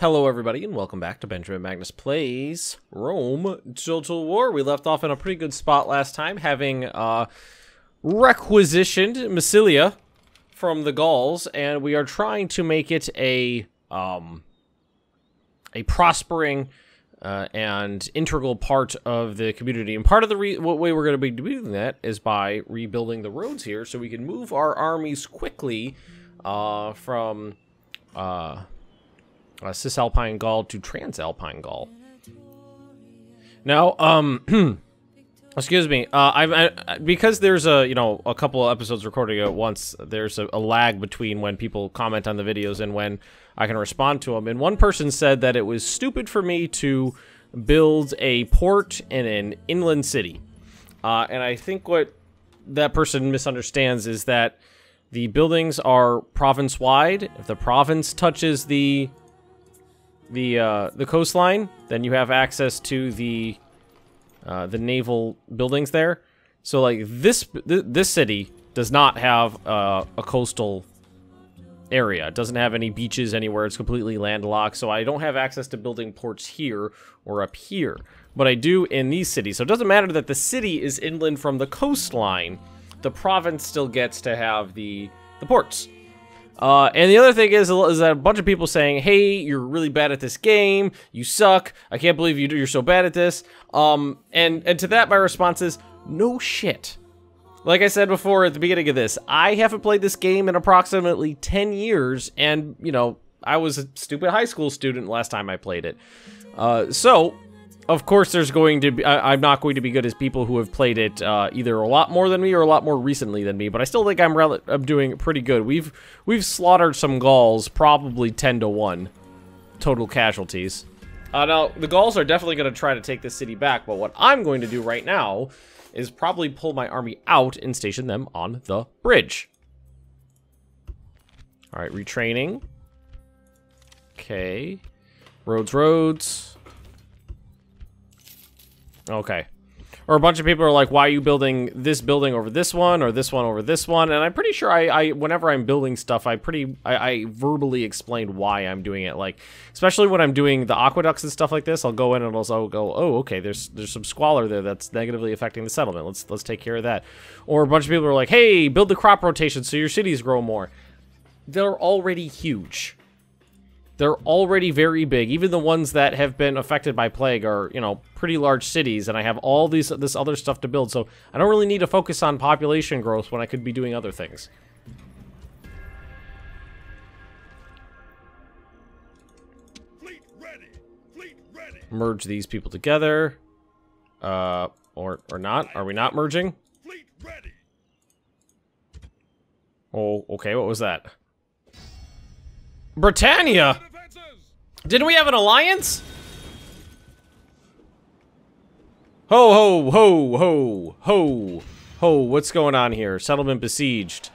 Hello everybody and welcome back to Benjamin Magnus Plays Rome Total War. We left off in a pretty good spot last time, having requisitioned Massilia from the Gauls, and we are trying to make it a prospering and integral part of the community. And part of the way we're going to be doing that is by rebuilding the roads here so we can move our armies quickly from Cisalpine Gaul to Transalpine Gaul. Now, excuse me, because there's a couple of episodes recording at once, there's a lag between when people comment on the videos and when I can respond to them. And one person said that it was stupid for me to build a port in an inland city. And I think what that person misunderstands is that the buildings are province-wide. If the province touches the coastline, then you have access to the naval buildings there. So like this city does not have a coastal area. It doesn't have any beaches anywhere. It's completely landlocked. So I don't have access to building ports here or up here, but I do in these cities. So it doesn't matter that the city is inland from the coastline. The province still gets to have the ports. And the other thing is that a bunch of people saying, hey, you're really bad at this game, you suck, I can't believe you're so bad at this. And to that my response is, no shit. Like I said before at the beginning of this, I haven't played this game in approximately 10 years, and, you know, I was a stupid high school student last time I played it. So, of course there's going to be, I'm not going to be good as people who have played it either a lot more than me or a lot more recently than me, but I still think I'm doing pretty good. We've slaughtered some Gauls, probably 10 to 1 total casualties. Now, the Gauls are definitely going to try to take this city back, but what I'm going to do right now is probably pull my army out and station them on the bridge. Alright, retraining. Okay. Roads. Okay. Or a bunch of people are like, why are you building this building over this one or this one over this one? And I'm pretty sure whenever I'm building stuff, I verbally explain why I'm doing it. Like, especially when I'm doing the aqueducts and stuff like this, I'll go in and I'll go, oh, okay, there's some squalor there that's negatively affecting the settlement. Let's take care of that. Or a bunch of people are like, hey, build the crop rotation so your cities grow more. They're already huge. They're already very big. Even the ones that have been affected by plague are, you know, pretty large cities, and I have all this other stuff to build, so I don't really need to focus on population growth when I could be doing other things. Fleet ready. Fleet ready. Merge these people together. Or not. Are we not merging? Fleet ready. Oh, okay, what was that? Britannia! Didn't we have an alliance? Ho, ho, ho, ho, ho, ho, what's going on here? Settlement besieged.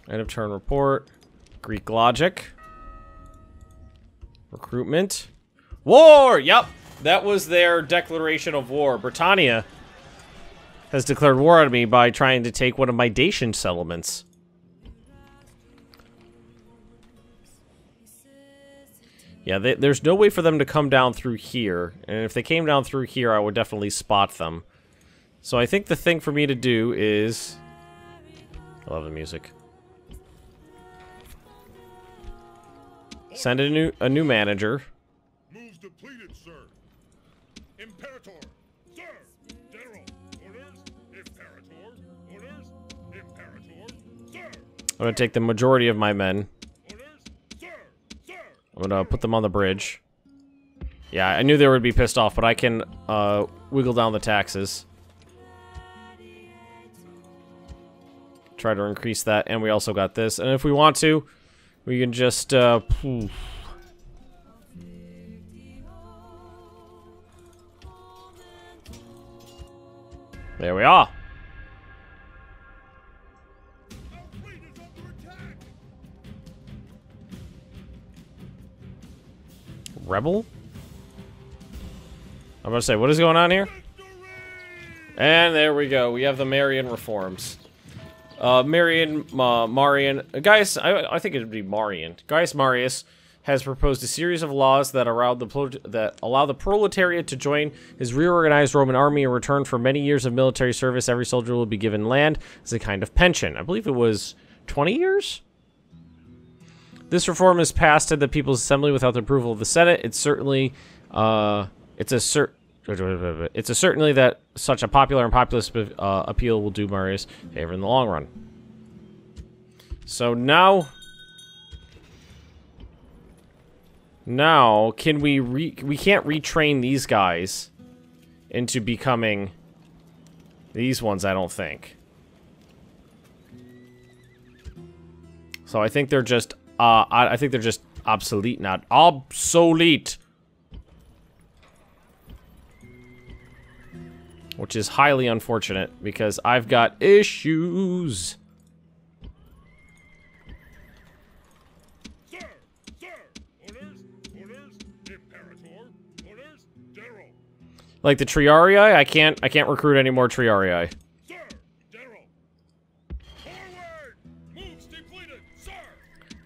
End of turn report. Greek logic. Recruitment. War! Yep, that was their declaration of war. Britannia has declared war on me by trying to take one of my Dacian settlements. Yeah, there's no way for them to come down through here, and if they came down through here, I would definitely spot them. So I think the thing for me to do is... I love the music. Send a new manager. Moves depleted, sir. Imperator, sir. General, orders. Imperator, orders. Imperator, sir. I'm gonna take the majority of my men. I'm gonna put them on the bridge. Yeah, I knew they would be pissed off, but I can wiggle down the taxes. Try to increase that, and we also got this. And if we want to, we can just there we are. Rebel? I'm gonna say, what is going on here? And there we go. We have the Marian reforms. Marian, Marian, Gaius, I think it would be Marian. Gaius Marius has proposed a series of laws that allow the proletariat to join his reorganized Roman army in return for many years of military service. Every soldier will be given land as a kind of pension. I believe it was 20 years? This reform is passed at the People's Assembly without the approval of the Senate. It's certainly, it's a certainly that such a popular and populist appeal will do Marius favor in the long run. So now can we can't retrain these guys into becoming these ones, I don't think. So I think they're just I think they're just obsolete, not obsolete. Which is highly unfortunate because I've got issues. Sir! Sir! Orders! Orders! Imperator! Orders! General! Like the Triarii, I can't recruit any more Triarii. Sir! General! Forward! Moves depleted! Sir!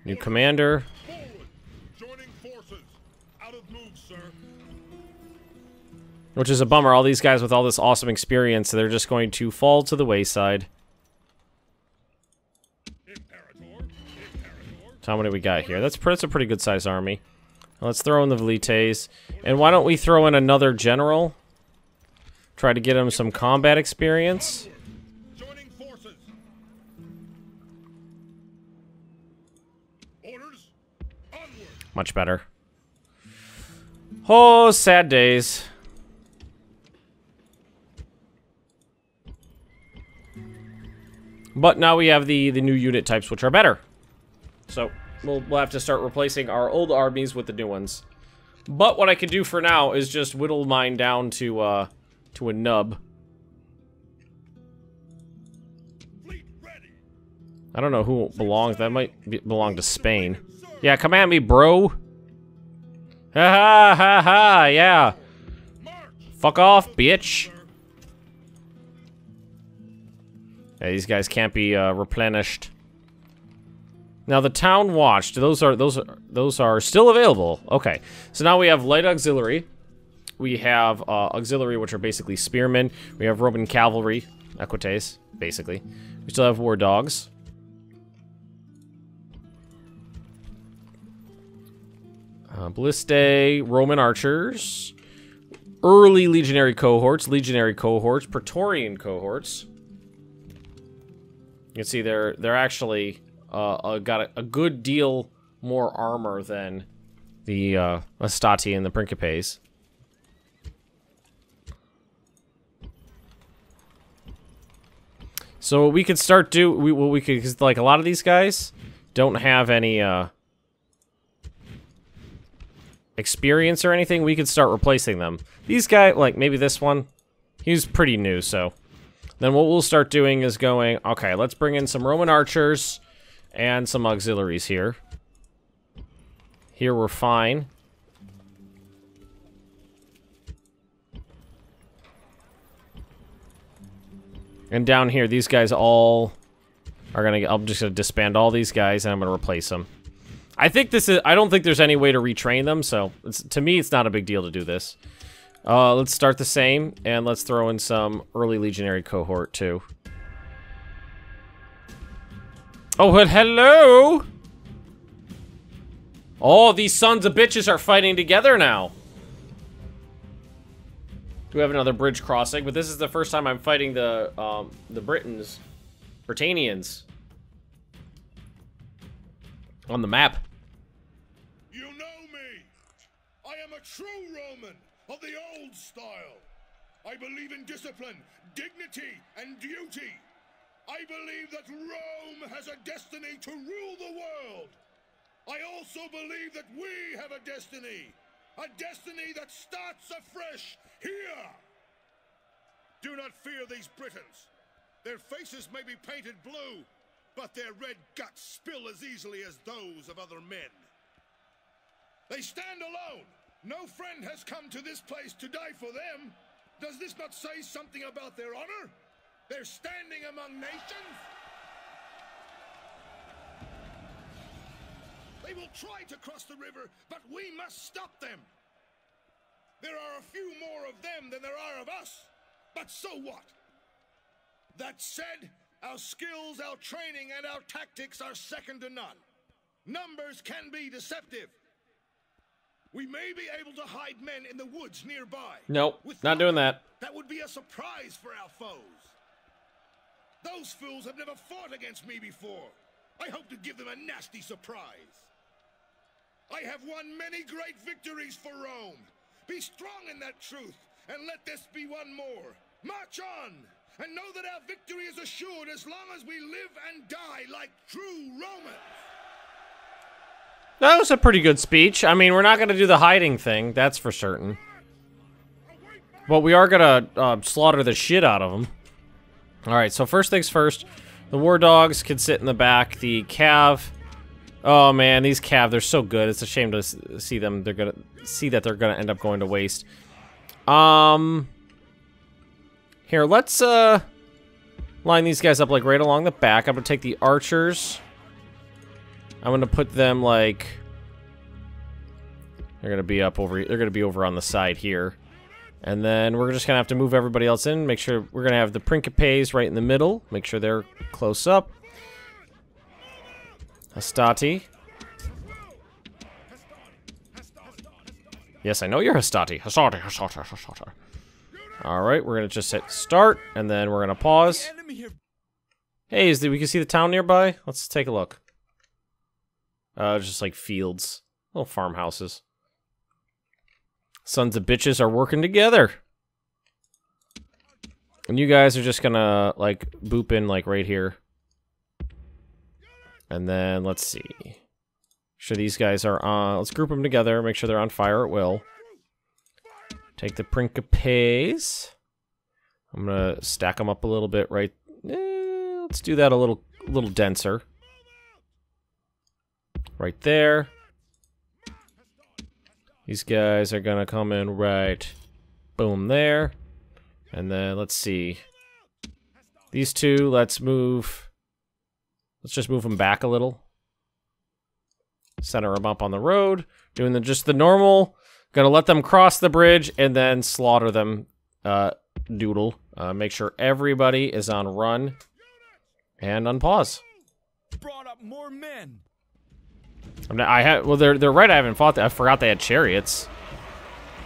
New commander. Forward! Joining forces! Out of moves, sir! Which is a bummer. All these guys with all this awesome experience, they're just going to fall to the wayside. Imperator! So how many we got here? That's a pretty good sized army. Let's throw in the Velites. And why don't we throw in another general? Try to get him some combat experience. Joining forces! Orders! Onward! Much better. Oh, sad days. But now we have the new unit types, which are better. So we'll have to start replacing our old armies with the new ones. But what I can do for now is just whittle mine down to a nub. Fleet ready! I don't know who belongs. That might belong to Spain. Yeah, come at me, bro. Ha ha ha ha. Yeah. March! Fuck off, bitch. Yeah, these guys can't be replenished. Now the town watch, those are still available. Okay, so now we have light auxiliary. We have auxiliary, which are basically spearmen. We have Roman cavalry, equites, basically. We still have war dogs. Ballistae, Roman archers, early legionary cohorts, Praetorian cohorts. You can see they're actually got a good deal more armor than the Astati and the Principes. So what we could start cause like a lot of these guys don't have any experience or anything. We could start replacing them. These guys, like maybe this one, he's pretty new, so. Then what we'll start doing is going, okay, let's bring in some Roman archers and some auxiliaries here. Here we're fine. And down here, these guys all are I'm just gonna disband all these guys and I'm gonna replace them. I don't think there's any way to retrain them, so to me, it's not a big deal to do this. Let's start the same, and let's throw in some early legionary cohort, too. Oh, well, hello! Oh, these sons of bitches are fighting together now. We have another bridge crossing, but this is the first time I'm fighting the Britannians. On the map. You know me! I am a true Roman! Of the old style. I believe in discipline, dignity, and duty. I believe that Rome has a destiny to rule the world. I also believe that we have a destiny that starts afresh here. Do not fear these Britons. Their faces may be painted blue, but their red guts spill as easily as those of other men. They stand alone. No friend has come to this place to die for them. Does this not say something about their honor? They're standing among nations. They will try to cross the river, but we must stop them. There are a few more of them than there are of us, but so what? That said, our skills, our training, and our tactics are second to none. Numbers can be deceptive. We may be able to hide men in the woods nearby. Nope, not doing that. That would be a surprise for our foes. Those fools have never fought against me before. I hope to give them a nasty surprise. I have won many great victories for Rome. Be strong in that truth, and let this be one more. March on, and know that our victory is assured as long as we live and die like true Romans. That was a pretty good speech. I mean, we're not going to do the hiding thing, that's for certain. But we are going to slaughter the shit out of them. Alright, so first things first. The war dogs can sit in the back. The cav... Oh man, these cav, they're so good. It's a shame to see them. They're going to see that they're going to end up going to waste. Here, let's line these guys up like right along the back. I'm going to take the archers. I'm gonna put them like they're gonna be up over. They're gonna be over on the side here, and then we're just gonna have to move everybody else in. Make sure we're gonna have the Principes right in the middle. Make sure they're close up. Hastati. Yes, I know you're Hastati. Hastati. All right, we're gonna just hit start, and then we're gonna pause. Hey, we can see the town nearby? Let's take a look. Just like fields. Little farmhouses. Sons of bitches are working together. And you guys are just gonna, like, boop in, like, right here. And then, let's see. Make sure these guys are on... Let's group them together, make sure they're on fire at will. Take the Principes. I'm gonna stack them up a little bit right... let's do that a little denser. Right there. These guys are gonna come in right, boom, there. And then, let's see. These two, let's move. Let's just move them back a little. Center them up on the road. Doing just the normal. Gonna let them cross the bridge and then slaughter them. Doodle. Make sure everybody is on run. And unpause. Brought up more men. Well, they're right. I haven't fought that. I forgot they had chariots.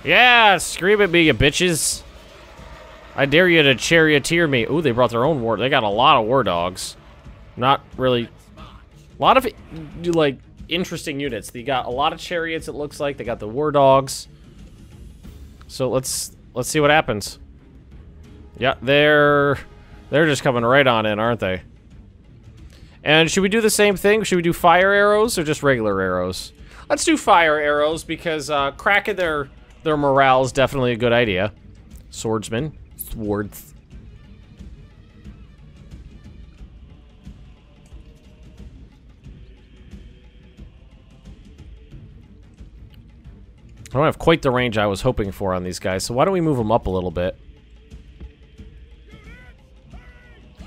Yeah, scream at me, you bitches! I dare you to charioteer me. Ooh, they brought their own war. They got a lot of war dogs. Not really. A lot of like interesting units. They got a lot of chariots. It looks like they got the war dogs. So let's see what happens. Yeah, they're just coming right on in, aren't they? And should we do the same thing? Should we do fire arrows or just regular arrows? Let's do fire arrows because cracking their morale is definitely a good idea. Swordsman. Swords. I don't have quite the range I was hoping for on these guys, so why don't we move them up a little bit?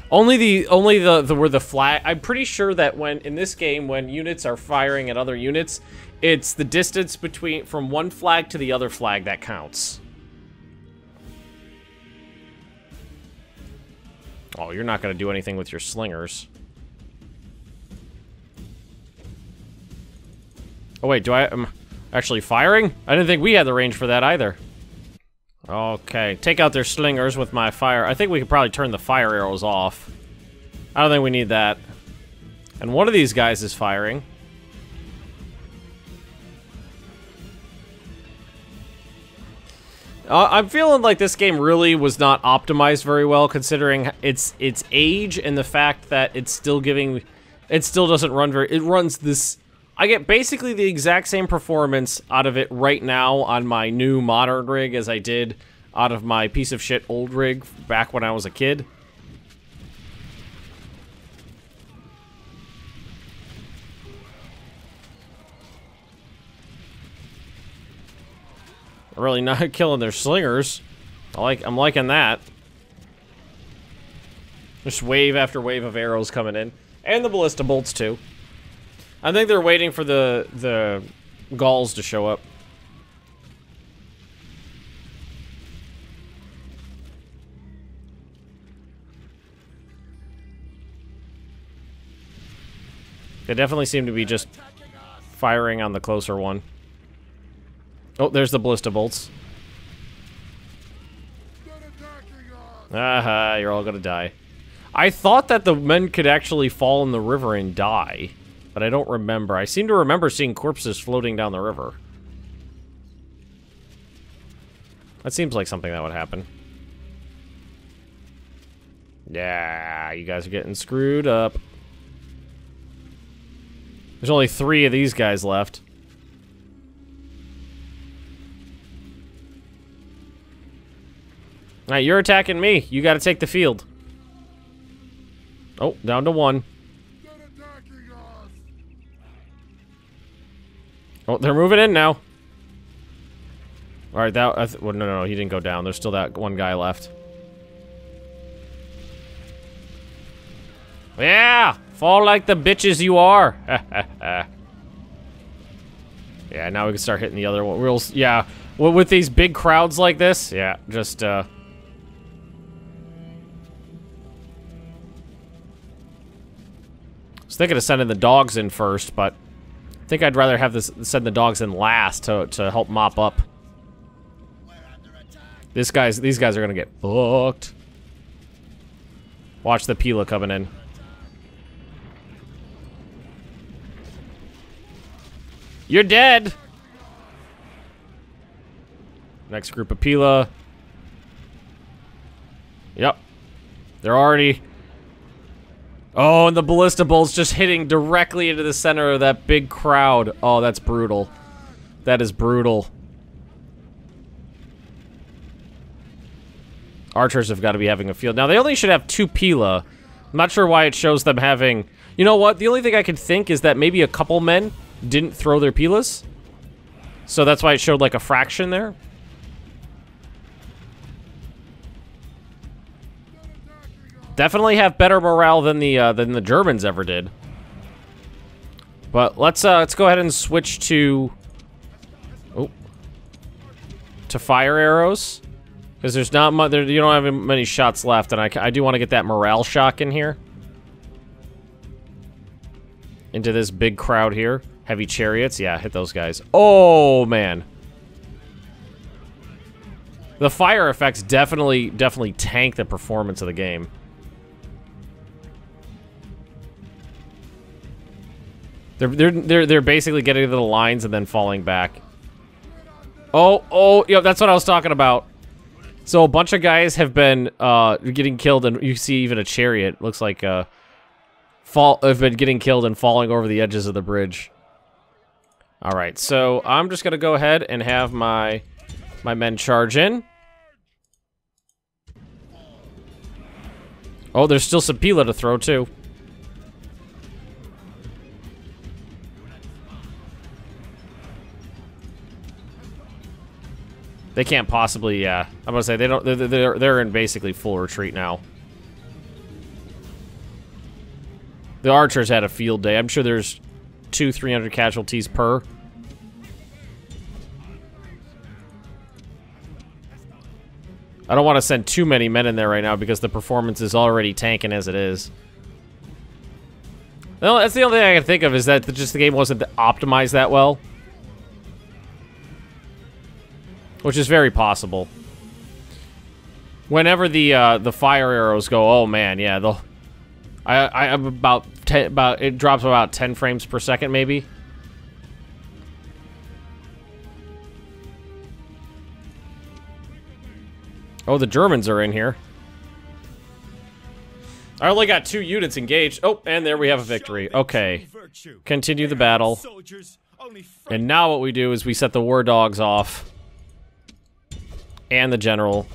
Only the flag. I'm pretty sure that in this game, when units are firing at other units, it's the distance from one flag to the other flag that counts. Oh, you're not going to do anything with your slingers. Oh wait, am I actually firing? I didn't think we had the range for that either. Okay, take out their slingers with my fire. I think we could probably turn the fire arrows off. I don't think we need that. And one of these guys is firing. I'm feeling like this game really was not optimized very well, considering its age and the fact that it still doesn't run very. It runs this. I get basically the exact same performance out of it right now on my new modern rig as I did out of my piece of shit old rig back when I was a kid. Really not killing their slingers. I'm liking that. Just wave after wave of arrows coming in. And the ballista bolts too. I think they're waiting for the Gauls to show up. They definitely seem to be just firing on the closer one. Oh, there's the ballista bolts. Aha, you're all gonna die. I thought that the men could actually fall in the river and die, but I don't remember. I seem to remember seeing corpses floating down the river. That seems like something that would happen. Yeah, you guys are getting screwed up. There's only 3 of these guys left. Alright, you're attacking me. You gotta take the field. Oh, down to 1. Oh, they're moving in now. Alright, that... well, no, he didn't go down. There's still that one guy left. Yeah! Fall like the bitches you are! Yeah, now we can start hitting the other one. Yeah, with these big crowds like this, yeah, just, I was thinking of sending the dogs in first, but I think I'd rather have send the dogs in last to help mop up. These guys are gonna get fucked. Watch the Pila coming in. You're dead! Next group of Pila. Yep. They're already... Oh, and the ballista bolt's just hitting directly into the center of that big crowd. Oh, that's brutal. That is brutal. Archers have got to be having a field. Now, they only should have 2 Pila. I'm not sure why it shows them having... You know what? The only thing I could think is that maybe a couple men didn't throw their Pilas. So that's why it showed like a fraction there. Definitely have better morale than the Germans ever did. But let's go ahead and switch to fire arrows, because there's not much. You don't have many shots left, and I do want to get that morale shock in here into this big crowd here. Heavy chariots, yeah, hit those guys. Oh man, the fire effects definitely tank the performance of the game. They're basically getting to the lines and then falling back. Oh, yeah, that's what I was talking about. So a bunch of guys have been getting killed, and you see even a chariot looks like have been getting killed and falling over the edges of the bridge. All right, so I'm just gonna go ahead and have my men charge in. Oh, there's still some Pila to throw too. They can't possibly, yeah. I'm gonna say they don't. They're in basically full retreat now. The archers had a field day. I'm sure there's 200-300 casualties per. I don't want to send too many men in there right now because the performance is already tanking as it is. Well, that's the only thing I can think of, is that just the game wasn't optimized that well. Which is very possible. Whenever the fire arrows go, oh man, yeah, I'm about it drops about 10 frames per second maybe. Oh, the Germans are in here. I only got 2 units engaged. Oh, and there we have a victory. Okay. Continue the battle. And now what we do is we set the war dogs off. And the general.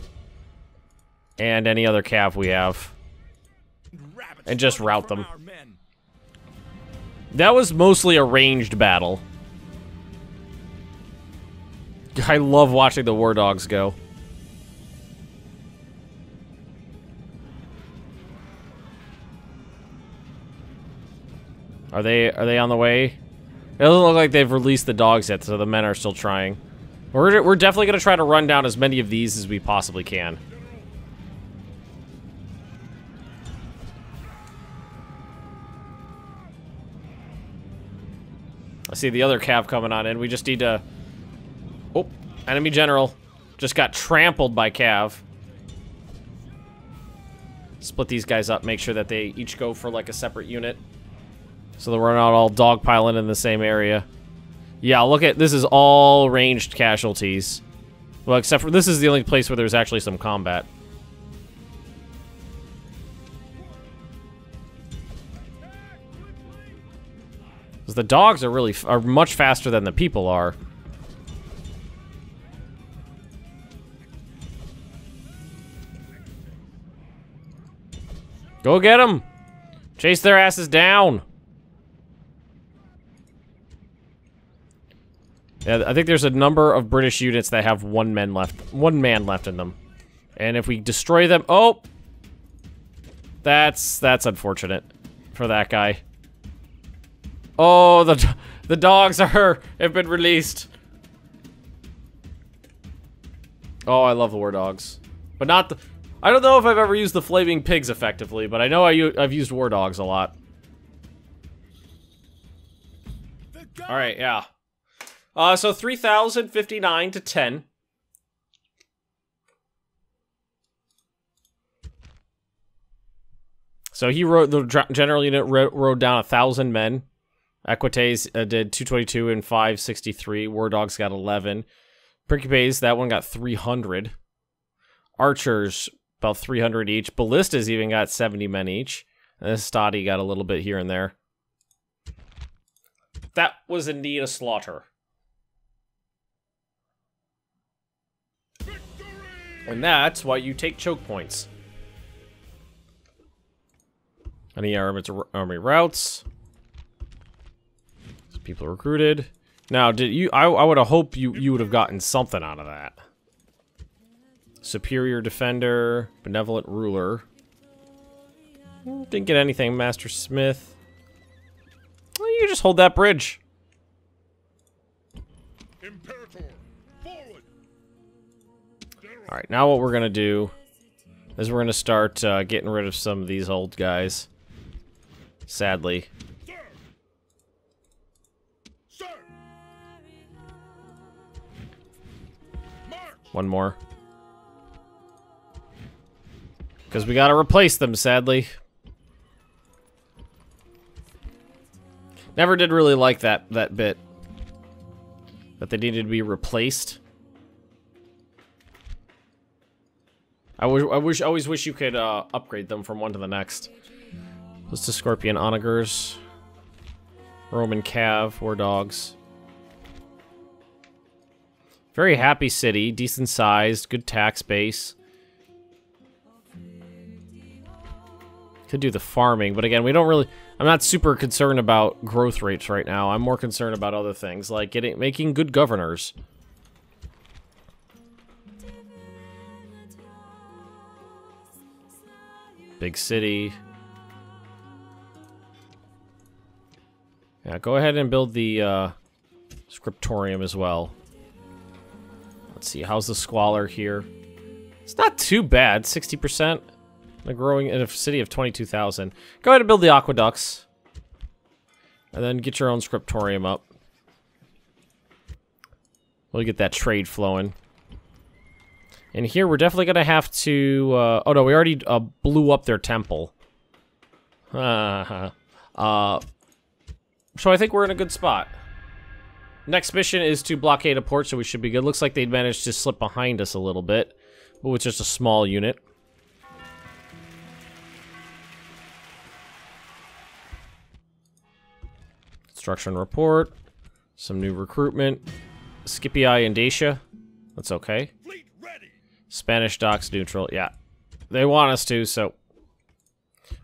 And any other cav we have. And just rout them. That was mostly a ranged battle. I love watching the war dogs go. Are they on the way? It doesn't look like they've released the dogs yet, so the men are still trying. We're definitely going to try to run down as many of these as we possibly can. I see the other cav coming on in. We just need to... Oh, enemy general. Just got trampled by cav. Split these guys up, make sure that they each go for like a separate unit. So that we're not all dogpiling in the same area. Yeah, look at, this is all ranged casualties. Well, except for, this is the only place where there's actually some combat. 'Cause the dogs are much faster than the people are. Go get them! Chase their asses down! Yeah, I think there's a number of British units that have one man left in them. And if we destroy them... Oh! That's unfortunate for that guy. Oh, the dogs have been released. Oh, I love the war dogs. But not the... I don't know if I've ever used the flaming pigs effectively, but I know I've used war dogs a lot. Alright, yeah. So 3,059 to 10. So he rode, the general unit rode down 1,000 men. Equites did 222 and 563. War dogs got 11. Principes, that one got 300. Archers, about 300 each. Ballistas even got 70 men each. And Stati got a little bit here and there. That was indeed a slaughter. And that's why you take choke points. Any army routes. People recruited. Now, did you? I would have hoped you would have gotten something out of that. Superior defender, benevolent ruler. Didn't get anything. Master Smith. Well, you just hold that bridge. Imperator, forward. All right, now what we're gonna do is we're gonna start getting rid of some of these old guys. Sadly. Sir. March. One more. Because we gotta replace them, sadly. Never did really like that bit. That they needed to be replaced. I always wish you could upgrade them from one to the next. Let's do Scorpion Onagers. Roman Cav, War Dogs. Very happy city, decent sized, good tax base. Could do the farming, but again, we don't really... I'm not super concerned about growth rates right now. I'm more concerned about other things, like making good governors. Big city. Yeah, go ahead and build the scriptorium as well. Let's see, how's the squalor here? It's not too bad, 60%. Growing in a city of 22,000. Go ahead and build the aqueducts. And then get your own scriptorium up. We'll get that trade flowing. And here we're definitely going to have to... oh no, we already blew up their temple. So I think we're in a good spot. Next mission is to blockade a port, so we should be good. Looks like they'd managed to slip behind us a little bit. But with just a small unit. Construction report. Some new recruitment. Scipii and Dacia. That's okay. Fleet ready. Spanish docks neutral. Yeah. They want us to, so...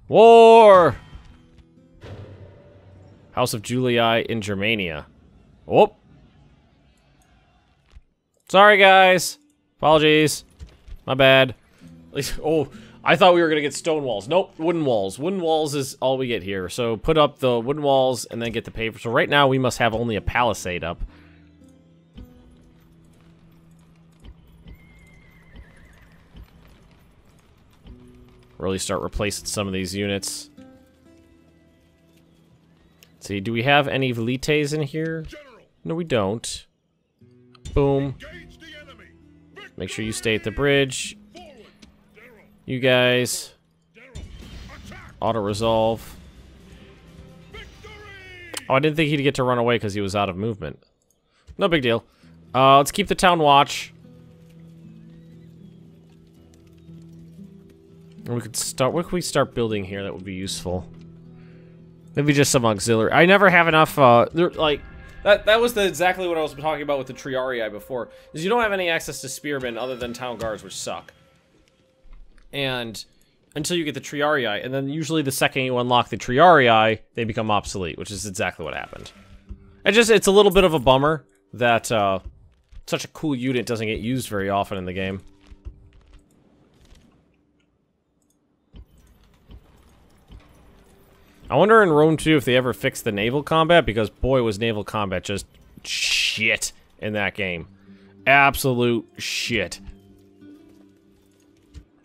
War! House of Julii in Germania. Oh! Sorry, guys. Apologies. My bad. At least, oh, I thought we were gonna get stone walls. Nope, wooden walls. Wooden walls is all we get here. So put up the wooden walls and then get the paper. So right now we must have only a palisade up. Really start replacing some of these units. Let's see, do we have any velites in here? No, we don't. Boom. Make sure you stay at the bridge. You guys. Auto-resolve. Oh, I didn't think he'd get to run away because he was out of movement. No big deal. Let's keep the town watch. And we could start. What could we start building here that would be useful? Maybe just some auxiliary. I never have enough. Like that was exactly what I was talking about with the Triarii before. Is you don't have any access to spearmen other than town guards, which suck. And until you get the Triarii, and then usually the second you unlock the Triarii, they become obsolete, which is exactly what happened. It's a little bit of a bummer that such a cool unit doesn't get used very often in the game. I wonder in Rome 2 if they ever fixed the naval combat, because boy was naval combat just shit in that game. Absolute shit.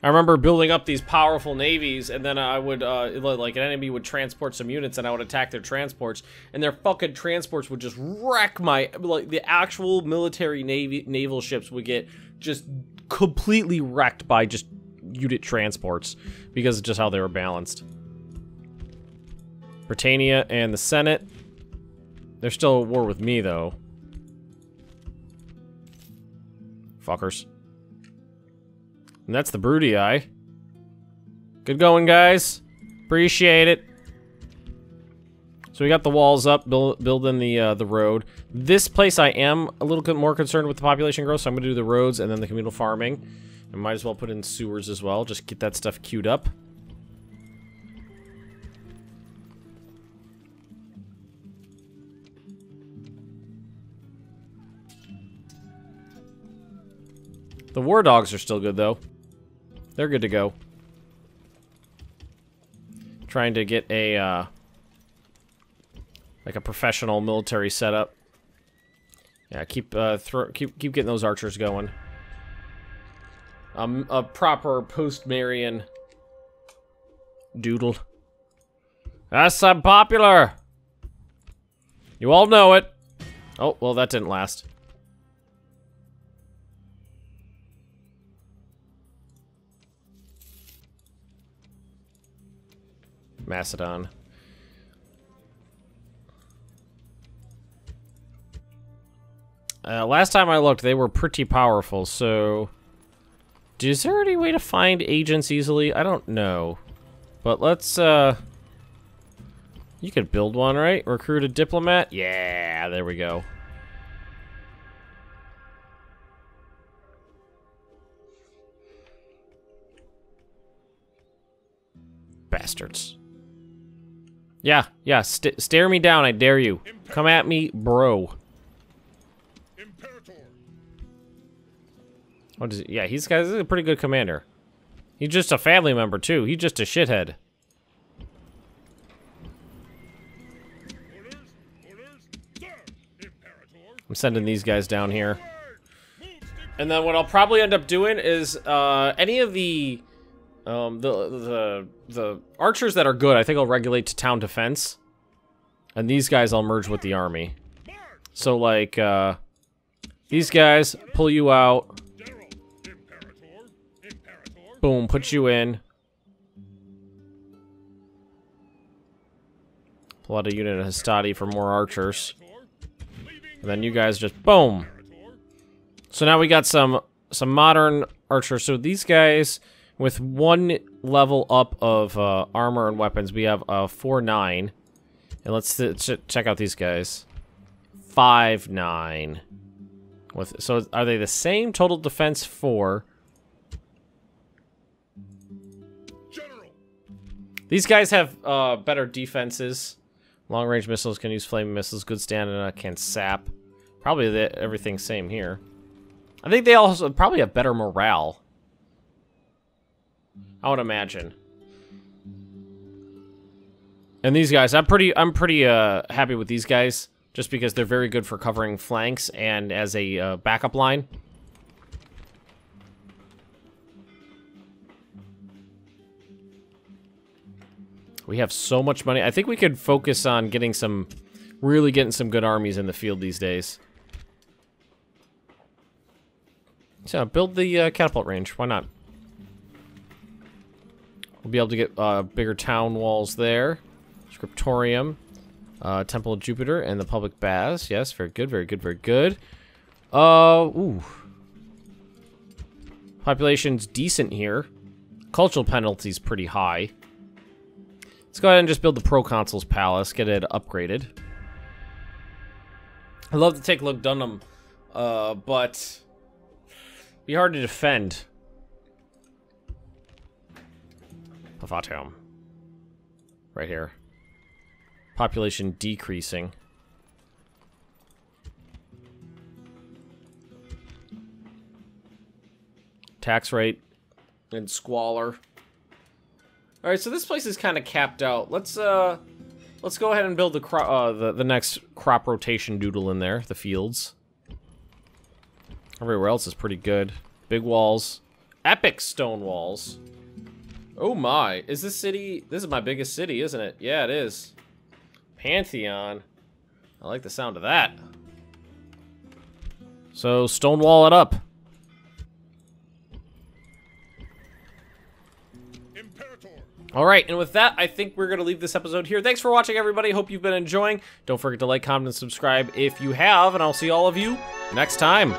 I remember building up these powerful navies, and then I would, like, an enemy would transport some units, and I would attack their transports, and their fucking transports would just wreck my, like, the actual military naval ships would get just completely wrecked by just unit transports, because of just how they were balanced. Britannia and the Senate. They're still at war with me, though. Fuckers. And that's the Brudii. Good going, guys. Appreciate it. So we got the walls up, building the road. This place I am a little bit more concerned with the population growth, so I'm going to do the roads and then the communal farming. I might as well put in sewers as well, just get that stuff queued up. The war dogs are still good, though. They're good to go. Trying to get a, like a professional military setup. Yeah, keep getting those archers going. A proper post-Marian doodle. That's unpopular! You all know it. Oh, well, that didn't last. Macedon. Last time I looked, they were pretty powerful, so... Is there any way to find agents easily? I don't know. But let's, You could build one, right? Recruit a diplomat? Yeah, there we go. Bastards. Yeah, stare me down, I dare you. Come at me, bro. Imperator. What is it? Yeah, he's a pretty good commander. He's just a family member, too. He's just a shithead. Orders, sir. Imperator. I'm sending these guys down here. And then what I'll probably end up doing is, any of the archers that are good, I think I'll regulate to town defense. And these guys I'll merge with the army. So, like, these guys, pull you out. Boom, put you in. Pull out a unit of Hastati for more archers. And then you guys just, boom. So now we got some modern archers. So these guys... With one level up of armor and weapons, we have 4-9. And let's check out these guys. 5-9. So are they the same? Total defense 4. General. These guys have better defenses. Long range missiles can use flaming missiles. Good stamina can sap. Probably everything same here. I think they also probably have better morale. I would imagine. And these guys, I'm pretty happy with these guys, just because they're very good for covering flanks and as a backup line. We have so much money. I think we could focus on getting some, really getting some good armies in the field these days. So build the catapult range. Why not? We'll be able to get bigger town walls there. Scriptorium, Temple of Jupiter, and the public baths. Yes, very good, very good, very good. Ooh. Population's decent here. Cultural penalty's pretty high. Let's go ahead and just build the Proconsul's Palace, get it upgraded. I'd love to take Lugdunum, but be hard to defend. Pavatium. Right here. Population decreasing. Tax rate and squalor. All right, so this place is kind of capped out. Let's go ahead and build the next crop rotation doodle in there. The fields. Everywhere else is pretty good. Big walls, epic stone walls. Oh my! Is this city? This is my biggest city, isn't it? Yeah, it is. Pantheon. I like the sound of that. So stonewall it up. All right, and with that, I think we're going to leave this episode here. Thanks for watching, everybody. Hope you've been enjoying. Don't forget to like, comment, and subscribe if you have, and I'll see all of you next time.